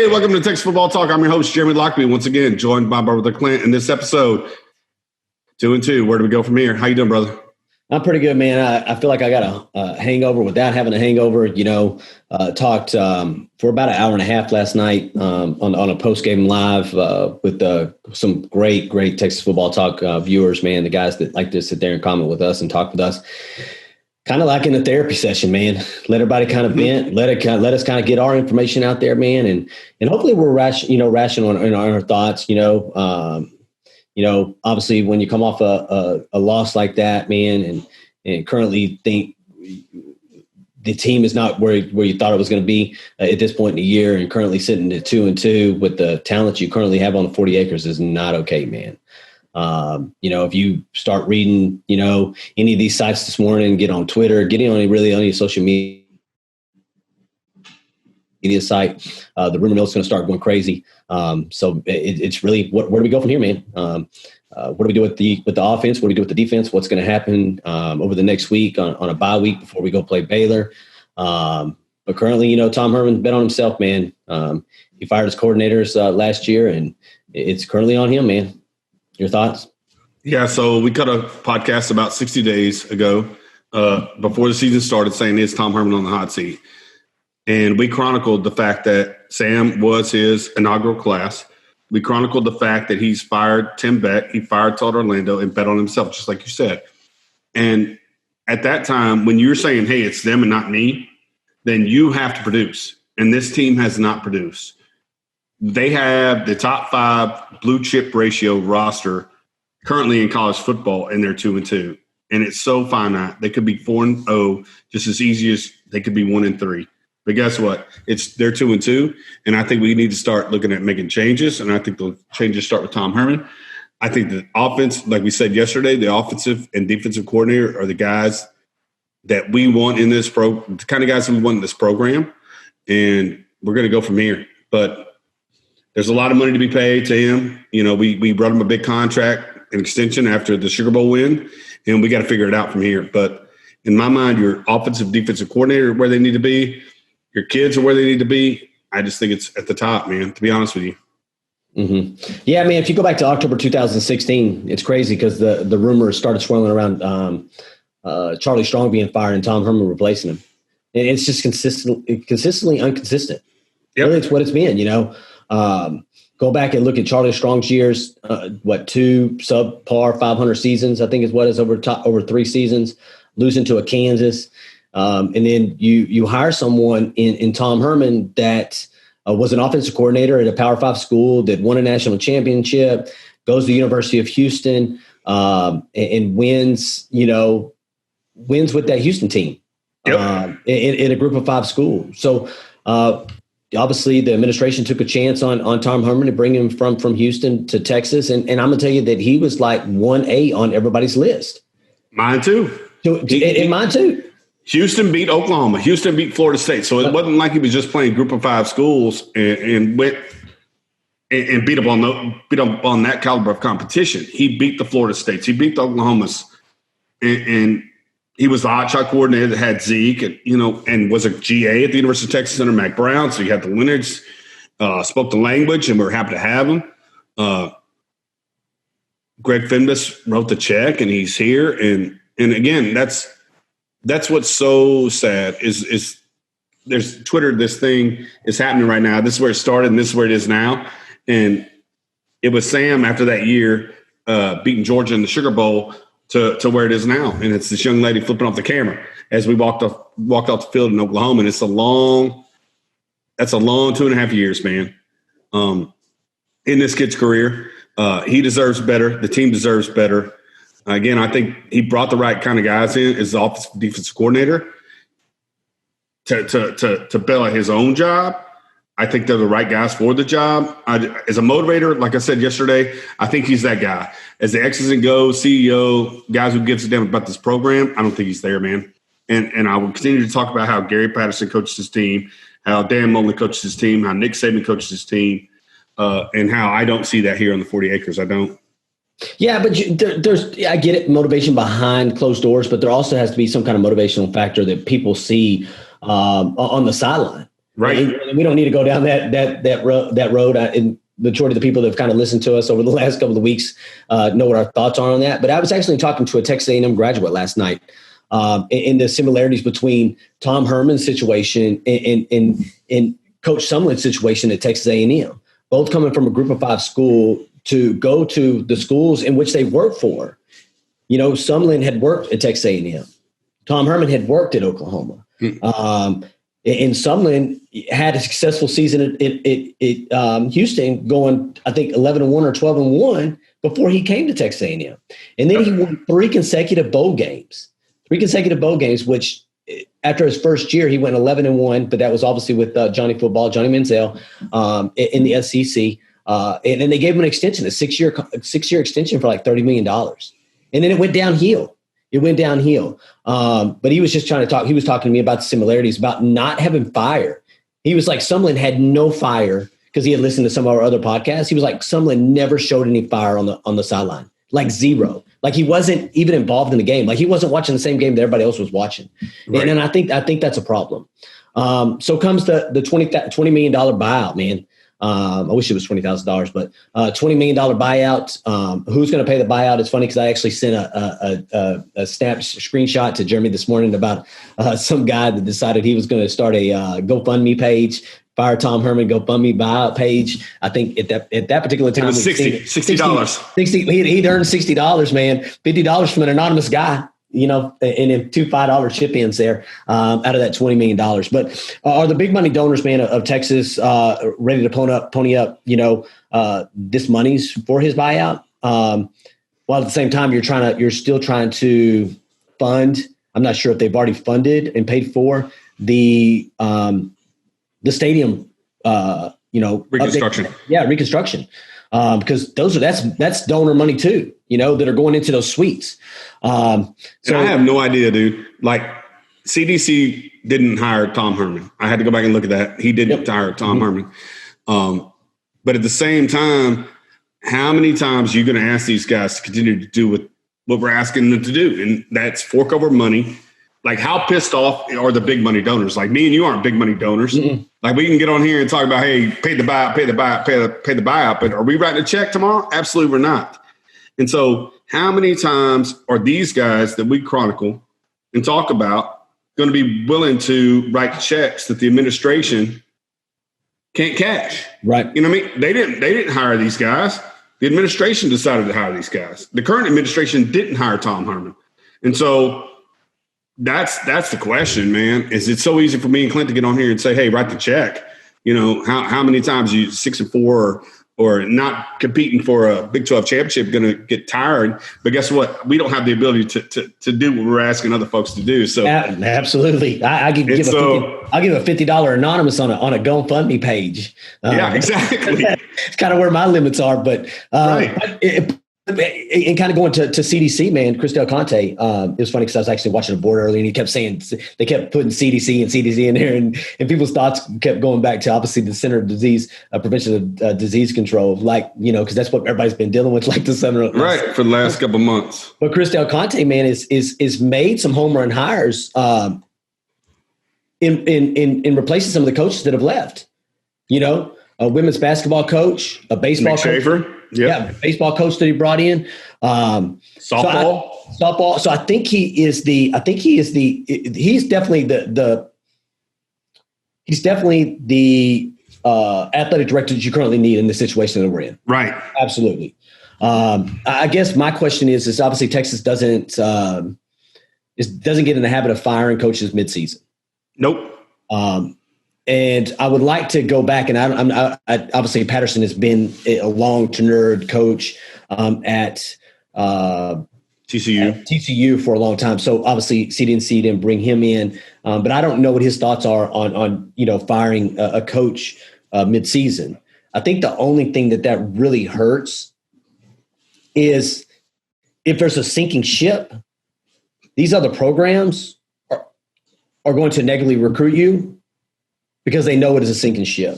Welcome to Texas Football Talk. I'm your host, Jeremy Lockby, once again, joined by my brother Clint. In this episode, 2-2. Where do we go from here? How you doing, brother? I'm pretty good, man. I feel like I got a hangover without having a hangover. Talked for about an hour and a half last night on a post-game live with some great Texas Football Talk viewers, man, the guys that like to sit there and comment with us and talk with us. Kind of like in a therapy session, man. Let everybody kind of vent. Let us kind of get our information out there, man, and hopefully we're rational in our thoughts. Obviously when you come off a loss like that, man, and currently think the team is not where you thought it was going to be at this point in the year, and currently sitting at 2-2 with the talent you currently have on the 40 acres is not okay, man. If you start reading, any of these sites this morning, get on Twitter, getting on any social media site, the rumor mill's going to start going crazy. So it's really, where do we go from here, man? What do we do with the offense? What do we do with the defense? What's going to happen over the next week on a bye week before we go play Baylor? But currently, Tom Herman bet on himself, man. He fired his coordinators last year, and it's currently on him, man. Your thoughts? Yeah, so we cut a podcast about 60 days ago before the season started saying, is Tom Herman on the hot seat? And we chronicled the fact that Sam was his inaugural class. We chronicled the fact that he's fired Tim Beck, he fired Todd Orlando, and bet on himself, just like you said. And at that time, when you're saying, hey, it's them and not me, then you have to produce. And this team has not produced. They have the top 5 blue chip ratio roster currently in college football, and they're 2-2. And it's so finite. They could be 4-0 just as easy as they could be 1-3. But guess what? They're 2-2, and I think we need to start looking at making changes. And I think the changes start with Tom Herman. I think the offense, like we said yesterday, the offensive and defensive coordinator are the guys that we want in this the kind of guys that we want in this program. And we're going to go from here. But there's a lot of money to be paid to him. We brought him a big contract, an extension after the Sugar Bowl win, and we got to figure it out from here. But in my mind, your offensive, defensive coordinator where they need to be. Your kids are where they need to be. I just think it's at the top, man, to be honest with you. Mm-hmm. Yeah, I mean, if you go back to October 2016, it's crazy because the rumors started swirling around Charlie Strong being fired and Tom Herman replacing him. And it's just consistently inconsistent. Yep. Really, it's what it's been, Go back and look at Charlie Strong's years, 2 subpar 500 seasons, I think is what is over 3 seasons, losing to a Kansas. And then you hire someone in Tom Herman that was an offensive coordinator at a Power 5 school that won a national championship, goes to the University of Houston, and wins with that Houston team. Yep. In a group of 5 schools. So obviously the administration took a chance on Tom Herman to bring him from Houston to Texas. And I'm going to tell you that he was like 1A on everybody's list. Mine too. And mine too. Houston beat Oklahoma. Houston beat Florida State. So it wasn't like he was just playing group of 5 schools and went and beat up on that caliber of competition. He beat the Florida States. He beat the Oklahomas. And he was the hotshot coordinator that had Zeke and was a GA at the University of Texas under Mac Brown. So you had the winners, spoke the language, and we were happy to have him. Greg Finbus wrote the check, and he's here. And again, that's what's so sad is there's Twitter. This thing is happening right now. This is where it started, and this is where it is now. And it was Sam after that year beating Georgia in the Sugar Bowl to where it is now. And it's this young lady flipping off the camera as we walked off the field in Oklahoma. And that's a long 2.5 years, man. In this kid's career, he deserves better. The team deserves better. Again, I think he brought the right kind of guys in as the offensive defensive coordinator to bail out his own job. I think they're the right guys for the job. As a motivator, like I said yesterday, I think he's that guy. As the X's and Go's CEO, guys who gives a damn about this program, I don't think he's there, man. And I will continue to talk about how Gary Patterson coaches his team, how Dan Mullen coaches his team, how Nick Saban coaches his team, and how I don't see that here on the 40 acres. I don't. Yeah, but I get it, motivation behind closed doors, but there also has to be some kind of motivational factor that people see on the sideline. Right. And we don't need to go down that road. And the majority of the people that have kind of listened to us over the last couple of weeks know what our thoughts are on that. But I was actually talking to a Texas A&M graduate last night in the similarities between Tom Herman's situation and Coach Sumlin's situation at Texas A&M, both coming from a Group of 5 school to go to the schools in which they worked for. You know, Sumlin had worked at Texas A&M. Tom Herman had worked at Oklahoma. And Sumlin had a successful season at Houston, going, I think, 11-1 or 12-1 before he came to Texas A&M. And then he won 3 consecutive bowl games, which after his first year, he went 11-1, but that was obviously with Johnny Manziel in the SEC. And then they gave him an extension, a six-year extension for like $30 million. And then it went downhill. But he was just trying to talk. He was talking to me about the similarities, about not having fire. He was like, Sumlin had no fire because he had listened to some of our other podcasts. He was like, Sumlin never showed any fire on the sideline, like zero. Like he wasn't even involved in the game. Like he wasn't watching the same game that everybody else was watching. Right. And I think that's a problem. So comes the $20 million buyout, man. I wish it was $20,000, but $20 million buyout. Who's going to pay the buyout? It's funny because I actually sent a screenshot to Jeremy this morning about some guy that decided he was going to start a GoFundMe page. Fire Tom Herman GoFundMe buyout page. I think at that particular time it was $60. He'd earned $60, man. $50 from an anonymous guy. You know, and then 2 $5 chip ins there out of that $20 million. But are the big money donors, man, of Texas ready to pony up, you know, this money's for his buyout? While at the same time, you're still trying to fund. I'm not sure if they've already funded and paid for the stadium, reconstruction. Reconstruction. Because that's donor money too, you know, that are going into those suites. So I have no idea, dude. Like CDC didn't hire Tom Herman. I had to go back and look at that. He didn't hire Tom Herman. But at the same time, how many times are you going to ask these guys to continue to do what we're asking them to do? And that's fork over money. Like, how pissed off are the big money donors? Like, me and you aren't big money donors. Mm-mm. Like, we can get on here and talk about, hey, pay the buyout. But are we writing a check tomorrow? Absolutely, we're not. And so, how many times are these guys that we chronicle and talk about going to be willing to write checks that the administration can't cash? Right. You know what I mean? They didn't hire these guys. The administration decided to hire these guys. The current administration didn't hire Tom Herman. And so that's the question, man. Is it so easy for me and Clint to get on here and say, hey, write the check? You know, how many times you 6-4 or not competing for a Big 12 championship going to get tired? But guess what? We don't have the ability to do what we're asking other folks to do. So absolutely, I'll give a $50 anonymous on a GoFundMe page. Yeah, exactly. It's kind of where my limits are, but right. And kind of going to CDC, man, Chris Del Conte, it was funny because I was actually watching a board earlier and he kept saying, they kept putting CDC in there and people's thoughts kept going back to obviously the Center of Disease Prevention of Disease Control, like, you know, because that's what everybody's been dealing with, like the center. Right, for the last couple of months. But Chris Del Conte, man, is made some home run hires in replacing some of the coaches that have left. You know, a women's basketball coach, a baseball coach. Schaefer. Yeah, baseball coach that he brought in. Softball. So I think he's definitely the athletic director that you currently need in the situation that we're in. Right. Absolutely. I guess my question is obviously Texas doesn't get in the habit of firing coaches midseason. Nope. And I would like to go back, and I obviously Patterson has been a long tenured coach at TCU for a long time. So obviously CDNC didn't bring him in, but I don't know what his thoughts are on firing a coach midseason. I think the only thing that really hurts is if there's a sinking ship. These other programs are going to negatively recruit you, because they know it is a sinking ship.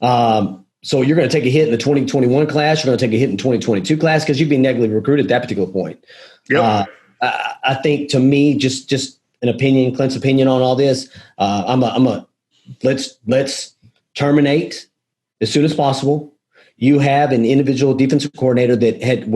So you're going to take a hit in the 2021 class. You're going to take a hit in 2022 class because you've been negatively recruited at that particular point. Yep. I think, to me, just an opinion, Clint's opinion on all this. I'm a let's terminate as soon as possible. You have an individual defensive coordinator that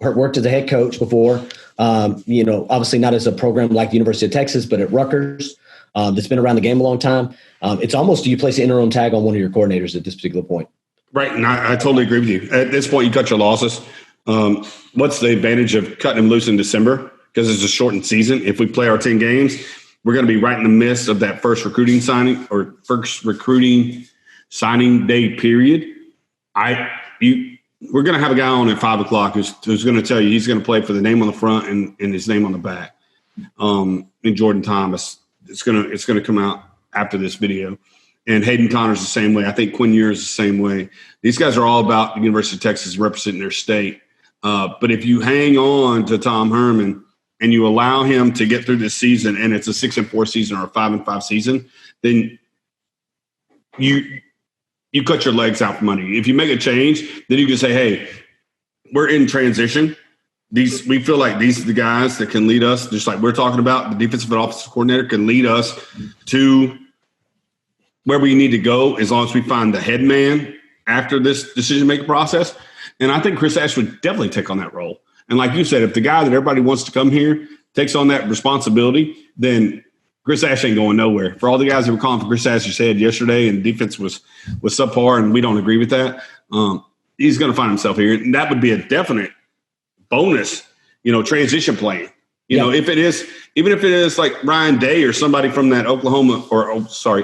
worked as a head coach before, obviously not as a program like the University of Texas, but at Rutgers, that's been around the game a long time. It's almost, you place an interim tag on one of your coordinators at this particular point. Right, and I totally agree with you. At this point, you cut your losses. What's the advantage of cutting him loose in December? Because it's a shortened season. If we play our 10 games, we're going to be right in the midst of that first recruiting signing day period. We're going to have a guy on at 5 o'clock who's going to tell you he's going to play for the name on the front and his name on the back. And Jordan Thomas, it's going to come out after this video. And Hayden Connor's the same way. I think Quinn Ewers is the same way. These guys are all about the University of Texas representing their state. But if you hang on to Tom Herman and you allow him to get through this season, and it's a 6-4 season or a 5-5 season, then you cut your legs out from under you. If you make a change, then you can say, hey, we're in transition. We feel like these are the guys that can lead us, just like we're talking about. The defensive and offensive coordinator can lead us to where we need to go as long as we find the head man after this decision-making process. And I think Chris Ash would definitely take on that role. And like you said, if the guy that everybody wants to come here takes on that responsibility, then Chris Ash ain't going nowhere. For all the guys that were calling for Chris Ash's head yesterday and defense was subpar, and we don't agree with that, he's going to find himself here. And that would be a definite bonus, transition plan. Even if it is like Ryan Day or somebody from that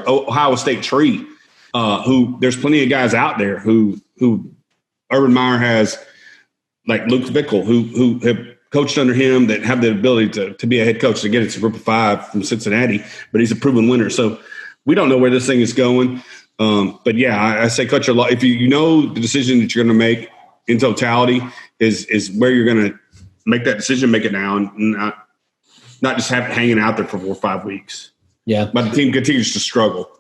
Ohio State tree, who there's plenty of guys out there who Urban Meyer has, like Luke Fickell, who have coached under him, that have the ability to be a head coach. Again, it's a group of 5 from Cincinnati, but he's a proven winner. So we don't know where this thing is going. But yeah, I say cut your law. If you know the decision that you're going to make in totality is where you're going to make that decision, make it now, and not just have it hanging out there for 4 or 5 weeks. Yeah. But the team continues to struggle.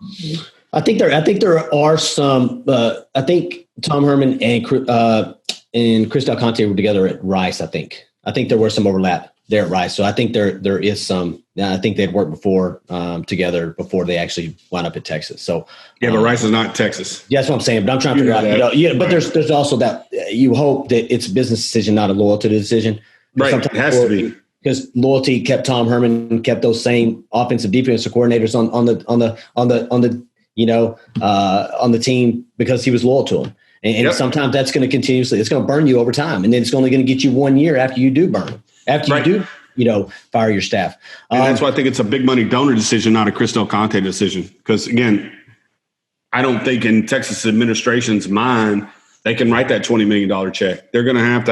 I think there are some, I think Tom Herman and Chris Del Conte were together at Rice. I think there was some overlap there at Rice. So I think there is some. I think they'd worked before together before they actually wound up at Texas. So yeah, but Rice is not Texas. Yeah, that's what I'm saying. But I'm trying to figure out. But there's also that you hope that it's a business decision, not a loyalty decision. Right, it has to be, because loyalty kept Tom Herman, kept those same offensive defensive coordinators on the team because he was loyal to them. And sometimes that's going to continuously, it's going to burn you over time. And then it's only going to get you 1 year after you do burn, after you do, fire your staff. And that's why I think it's a big money donor decision, not a Chris Del Conte decision. Because again, I don't think in Texas administration's mind, they can write that $20 million check. They're going to have,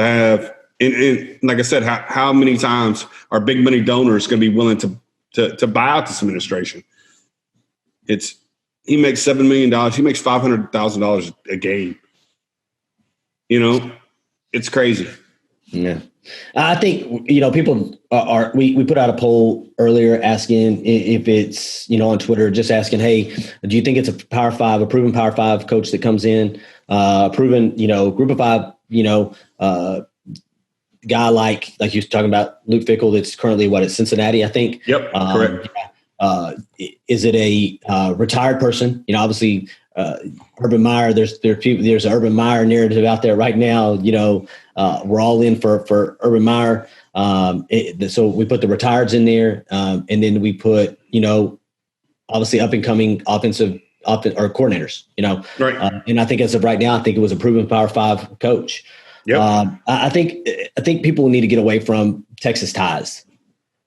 and like I said, how many times are big money donors going to be willing to buy out this administration? He makes $7 million. He makes $500,000 a game. It's crazy. Yeah. I think, people are, we put out a poll earlier asking if it's, on Twitter, just asking, hey, do you think it's a proven Power 5 coach that comes in, proven, group of 5, guy like you were talking about, Luke Fickell, that's currently at Cincinnati, I think. Yep, correct. Is it a retired person? Obviously, Urban Meyer. There's an Urban Meyer narrative out there right now. We're all in for Urban Meyer. So we put the retireds in there, and then we put obviously up and coming offensive or coordinators. Right. And I think as of right now, I think it was a proven Power 5 coach. Yep. I think people need to get away from Texas ties.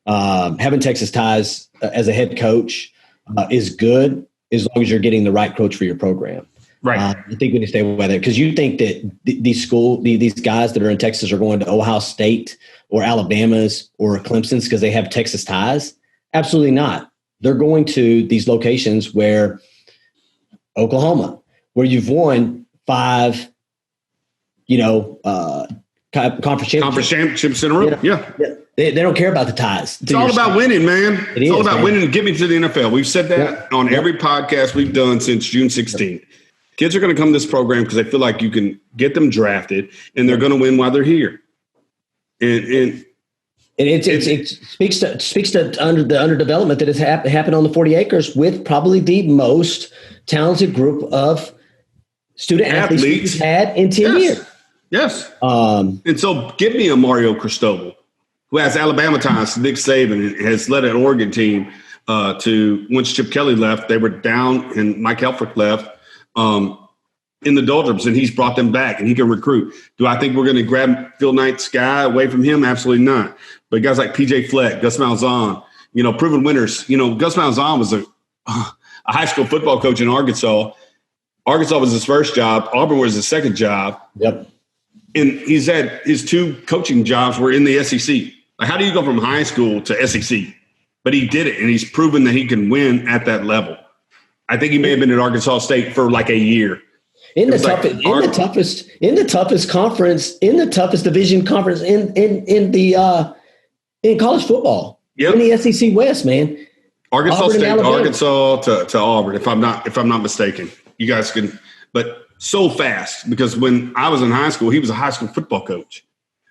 Having Texas ties as a head coach is good as long as you're getting the right coach for your program. Right. I think we need to stay away there because you think that these guys that are in Texas are going to Ohio State or Alabama's or Clemson's because they have Texas ties. Absolutely not. They're going to these locations where Oklahoma, where you've won 5, conference championships in a row. Yeah. They don't care about the ties. It's all about winning, man. It's all about winning and get me to the NFL. We've said that on every podcast we've done since June 16th. Kids are going to come to this program because they feel like you can get them drafted and they're going to win while they're here. And And it speaks to under the underdevelopment that has happened on the 40 acres with probably the most talented group of student athletes we've had in 10 years. Yes. And so give me a Mario Cristobal, who has Alabama ties to Nick Saban and has led an Oregon team to, once Chip Kelly left, they were down and Mike Helfrich left in the doldrums, and he's brought them back and he can recruit. Do I think we're going to grab Phil Knight's guy away from him? Absolutely not. But guys like PJ Fleck, Gus Malzahn, proven winners. Gus Malzahn was a high school football coach in Arkansas. Arkansas was his first job. Auburn was his second job. Yep. And he's had his 2 coaching jobs were in the SEC. Like, how do you go from high school to SEC? But he did it, and he's proven that he can win at that level. I think he may have been at Arkansas State for like a year. In the toughest conference, in the toughest division conference in college football. Yep. In the SEC West, man. Arkansas State to Arkansas to Auburn, if I'm not mistaken. You guys can, but so fast, because when I was in high school, he was a high school football coach.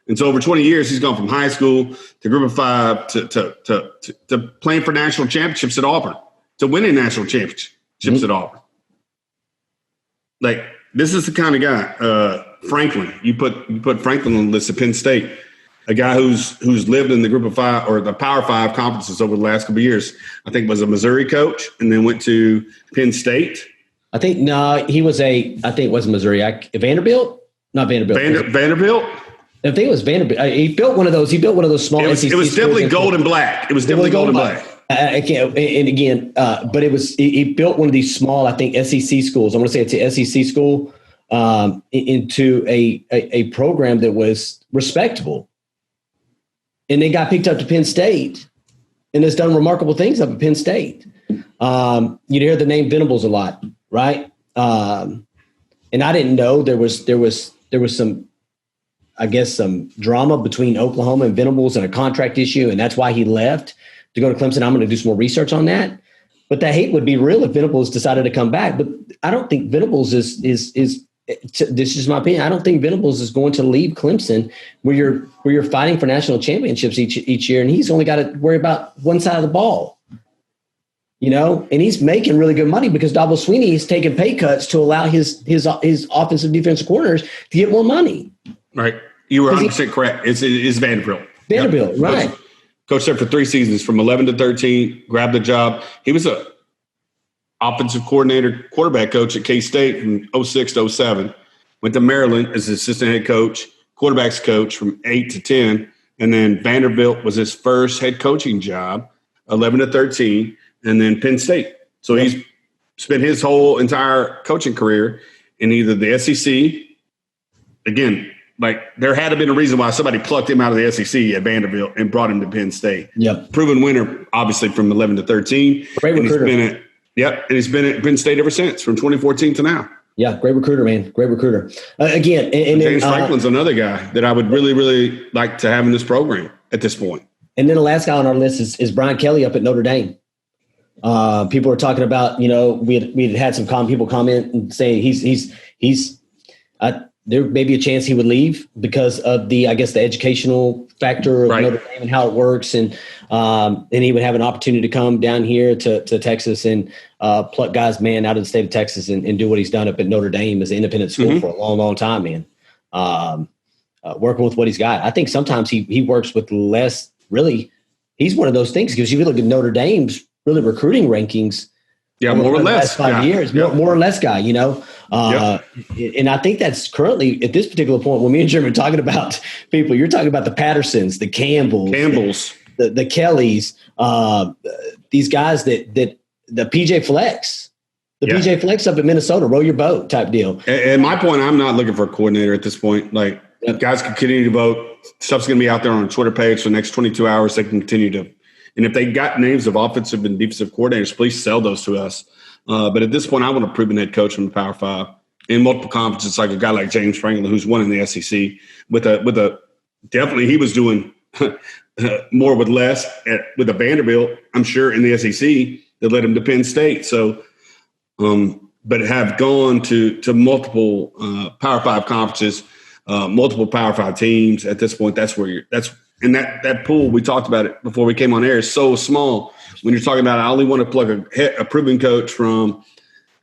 And so over 20 years, he's gone from high school to group of 5 to playing for national championships at Auburn, to winning national championships at Auburn. Like, this is the kind of guy, Franklin. You put Franklin on the list at Penn State, a guy who's lived in the group of 5 or the Power 5 conferences over the last couple of years. I think was a Missouri coach and then went to Penn State. I think he was it was Missouri. Vanderbilt? Not Vanderbilt. Vanderbilt? I think it was Vanderbilt. He built one of those small. It was definitely gold and black. It was definitely gold and black. I can't. And again, but he built one of these small, I think, SEC schools. I want to say it's an SEC school into a program that was respectable, and they got picked up to Penn State, and has done remarkable things up at Penn State. You hear the name Venables a lot, right? And I didn't know there was some, I guess, some drama between Oklahoma and Venables and a contract issue, and that's why he left to go to Clemson. I'm going to do some more research on that. But that hate would be real if Venables decided to come back. But I don't think Venables is this is my opinion. I don't think Venables is going to leave Clemson where you're fighting for national championships each year, and he's only got to worry about one side of the ball. And he's making really good money because Dabo Swinney is taking pay cuts to allow his offensive defensive coordinators to get more money. Right. You were 100% correct. It's Vanderbilt. Vanderbilt, yep. Right. Coached there for 3 seasons, from 11 to 13, grabbed the job. He was a offensive coordinator, quarterback coach at K-State from 06 to 07. Went to Maryland as assistant head coach, quarterbacks coach from 8 to 10. And then Vanderbilt was his first head coaching job, 11 to 13, and then Penn State. So he's spent his whole entire coaching career in either the SEC, again, like, there had to have been a reason why somebody plucked him out of the SEC at Vanderbilt and brought him to Penn State. Yep. Proven winner, obviously, from 11 to 13. Great recruiter. And he's been at Penn State ever since, from 2014 to now. Yeah, great recruiter, man. Great recruiter. Again, James Franklin's another guy that I would really, really like to have in this program at this point. And then the last guy on our list is Brian Kelly up at Notre Dame. People are talking about, we had some people comment and say there may be a chance he would leave because of the educational factor of Notre Dame and how it works. And he would have an opportunity to come down here to Texas and pluck guys, man, out of the state of Texas and do what he's done up at Notre Dame as an independent school for a long, long time, man. Working with what he's got. I think sometimes he works with less, really. He's one of those things, because if you look at Notre Dame's really recruiting rankings, more or less 5 years, more or less guy, and I think that's currently at this particular point when me and Jim are talking about people, you're talking about the Pattersons, the Campbells, the Kellys, these guys that the PJ Flex, PJ Flex up in Minnesota, row your boat type deal. At my point, I'm not looking for a coordinator at this point. Like, guys can continue to vote. Stuff's going to be out there on a Twitter page for the next 22 hours. They can continue to. And if they got names of offensive and defensive coordinators, please sell those to us. But at this point, I want a proven head coach from the Power 5 in multiple conferences, like a guy like James Franklin, who's won in the SEC with a definitely he was doing more with less with a Vanderbilt, I'm sure, in the SEC that led him to Penn State. So, but have gone to multiple Power 5 conferences, multiple Power 5 teams. At this point, that's And that pool, we talked about it before we came on air, is so small. When you're talking about, I only want to plug a proven coach from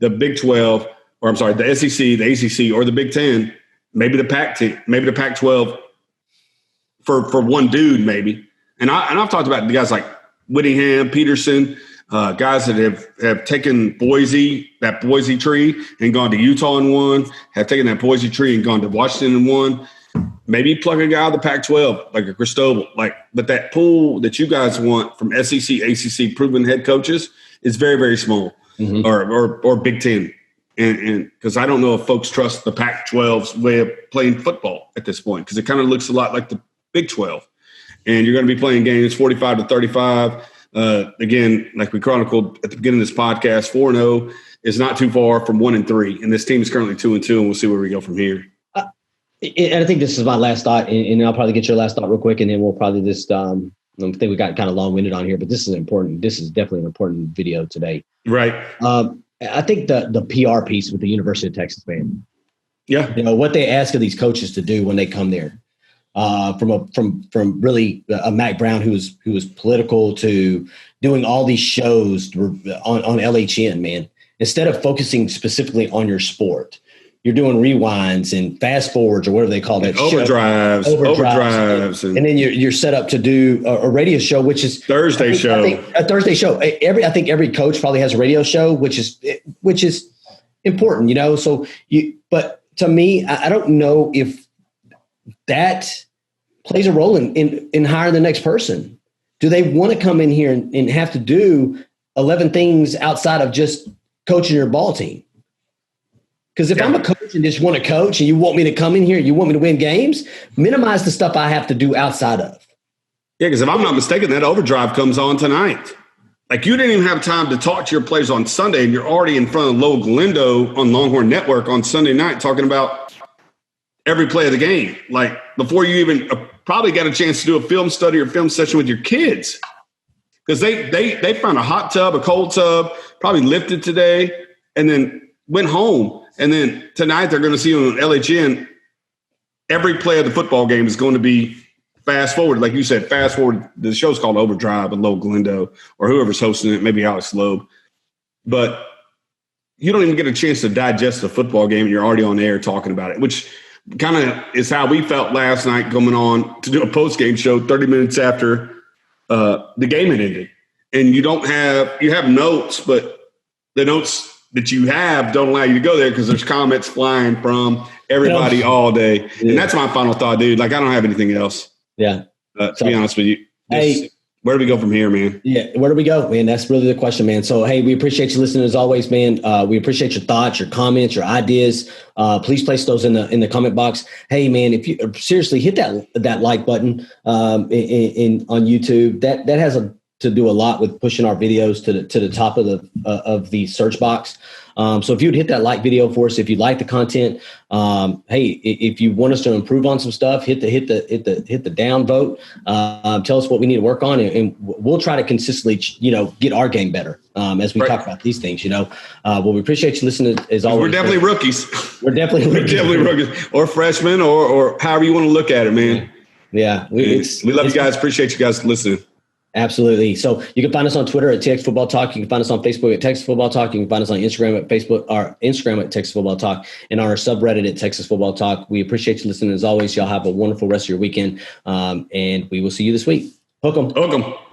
the Big 12, or I'm sorry, the SEC, the ACC, or the Big 10, maybe the Pac-10, maybe the Pac-12 for one dude, maybe. And I've talked about the guys like Whittingham, Peterson, guys that have taken that Boise tree and gone to Utah and won, have taken that Boise tree and gone to Washington and won. Maybe plug a guy out of the Pac-12, like a Cristobal. But that pool that you guys want from SEC, ACC proven head coaches is very, very small, or Big Ten. And because I don't know if folks trust the Pac-12's way of playing football at this point, because it kind of looks a lot like the Big 12. And you're going to be playing games 45 to 35. Again, like we chronicled at the beginning of this podcast, 4-0 is not too far from 1-3. And this team is currently 2-2, and we'll see where we go from here. And I think this is my last thought, and I'll probably get your last thought real quick, and then we'll probably just I think we got kind of long-winded on here, but this is important. This is definitely an important video today. Right. I think the PR piece with the University of Texas, man. Yeah. What they ask of these coaches to do when they come there, from really a Mac Brown who was political to doing all these shows on LHN, man. Instead of focusing specifically on your sport, you're doing rewinds and fast forwards or whatever they call that. Overdrives. And then you're set up to do a radio show, which is Thursday show. A Thursday show. I think every coach probably has a radio show, which is important, So but to me, I don't know if that plays a role in hiring the next person. Do they want to come in here and have to do 11 things outside of just coaching your ball team? Because if I'm a coach and just want to coach and you want me to come in here, you want me to win games, minimize the stuff I have to do outside of. Yeah, because if I'm not mistaken, that overdrive comes on tonight. Like, you didn't even have time to talk to your players on Sunday, and you're already in front of Lo Galindo on Longhorn Network on Sunday night talking about every play of the game. Like, before you even probably got a chance to do a film study or film session with your kids. Because they found a hot tub, a cold tub, probably lifted today, and then went home. And then tonight they're going to see you on LHN. Every play of the football game is going to be fast forward. Like you said, fast forward. The show's called Overdrive and Lo Galindo, or whoever's hosting it, maybe Alex Loeb. But you don't even get a chance to digest the football game, and you're already on air talking about it, which kind of is how we felt last night coming on to do a post-game show 30 minutes after the game had ended. And you have notes, but the notes that you have don't allow you to go there because there's comments flying from everybody all day. Yeah. And that's my final thought, dude. Like, I don't have anything else. Yeah. To be honest with you. Where do we go from here, man? Yeah. Where do we go, man? That's really the question, man. So, hey, we appreciate you listening as always, man. We appreciate your thoughts, your comments, your ideas. Please place those in the comment box. Hey, man, if you seriously hit that like button on YouTube, that has to do a lot with pushing our videos to the top of the search box. So if you'd hit that like video for us, if you like the content, hey, if you want us to improve on some stuff, hit the down vote. Tell us what we need to work on, and we'll try to consistently, get our game better as we talk about these things. Well, we appreciate you listening as always. We're definitely rookies. We're definitely rookies, or freshmen, or however you want to look at it, man. Yeah, we love you guys. Appreciate you guys listening. Absolutely. So you can find us on Twitter at Texas Football Talk. You can find us on Facebook at Texas Football Talk. You can find us on Instagram at Instagram at Texas Football Talk, and on our subreddit at Texas Football Talk. We appreciate you listening as always. Y'all have a wonderful rest of your weekend, and we will see you this week. Hook 'em.